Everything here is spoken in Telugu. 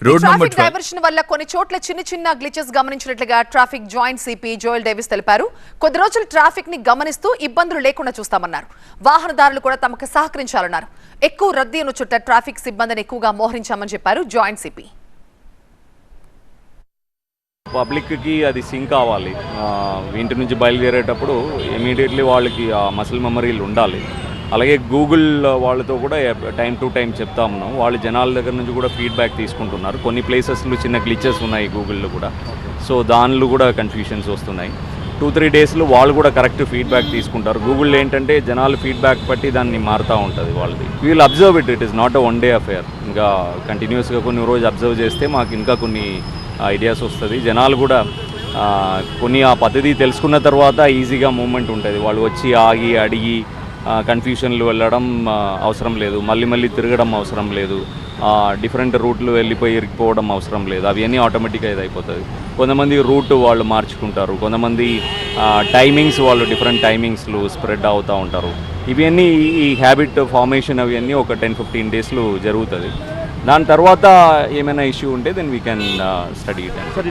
రోడ్ నంబర్ ట్రాఫిక్ డైవర్షన్ వల్ల కొన్ని చోట్ల చిన్న గ్లిచెస్ గమనించినట్లుగా traffic joint CP Joel Davis తెలిపారు. కొద్ది రోజులు ట్రాఫిక్ ని గమనిస్తూ ఇబ్బందులు లేకుండా చూస్తామన్నారు. వాహనదారులు కూడా తమకు సహకరించాలన్నారు. ఎక్కువ రద్దీ ఉన్న చోట ట్రాఫిక్ సిబ్బందిని ఎక్కువగా మోహరించామని చెప్పారు జాయింట్ సిపి. పబ్లిక్కి అది సింక్ అవ్వాలి. ఇంటి నుంచి బయలుదేరేటప్పుడు ఇమీడియట్లీ వాళ్ళకి ఆ మసిల్ మెమరీలు ఉండాలి. అలాగే గూగుల్ వాళ్ళతో కూడా టైం టు టైం చెప్తా ఉన్నాం. వాళ్ళు జనాల దగ్గర నుంచి కూడా ఫీడ్బ్యాక్ తీసుకుంటున్నారు. కొన్ని ప్లేసెస్లో చిన్న గ్లిచెస్ ఉన్నాయి గూగుల్లో కూడా, సో దానిలో కూడా కన్ఫ్యూషన్స్ వస్తున్నాయి. 2-3 డేస్లో వాళ్ళు కూడా కరెక్ట్ ఫీడ్బ్యాక్ తీసుకుంటారు. గూగుల్ ఏంటంటే జనాలు ఫీడ్బ్యాక్ బట్టి దాన్ని మారుతూ ఉంటుంది వాళ్ళది. We'll observe it is not a one day affair. ఇంకా కంటిన్యూస్గా కొన్ని రోజు అబ్జర్వ్ చేస్తే మాకు ఇంకా కొన్ని ఐడియాస్ వస్తుంది. జనాలు కూడా కొన్ని ఆ పద్ధతి తెలుసుకున్న తర్వాత ఈజీగా మూమెంట్ ఉంటుంది. వాళ్ళు వచ్చి ఆగి అడిగి కన్ఫ్యూషన్లు వెళ్ళడం అవసరం లేదు, మళ్ళీ తిరగడం అవసరం లేదు, డిఫరెంట్ రూట్లు వెళ్ళిపోయి ఇరిగిపోవడం అవసరం లేదు. అవన్నీ ఆటోమేటిక్గా ఇది అయిపోతుంది. కొంతమంది రూట్ వాళ్ళు మార్చుకుంటారు, కొంతమంది టైమింగ్స్ వాళ్ళు డిఫరెంట్ టైమింగ్స్లు స్ప్రెడ్ అవుతూ ఉంటారు. ఇవన్నీ ఈ హ్యాబిట్ ఫార్మేషన్ అవన్నీ ఒక 10-15 డేస్లో జరుగుతుంది. దాని తర్వాత ఏమైనా ఇష్యూ ఉంటే then we can study it.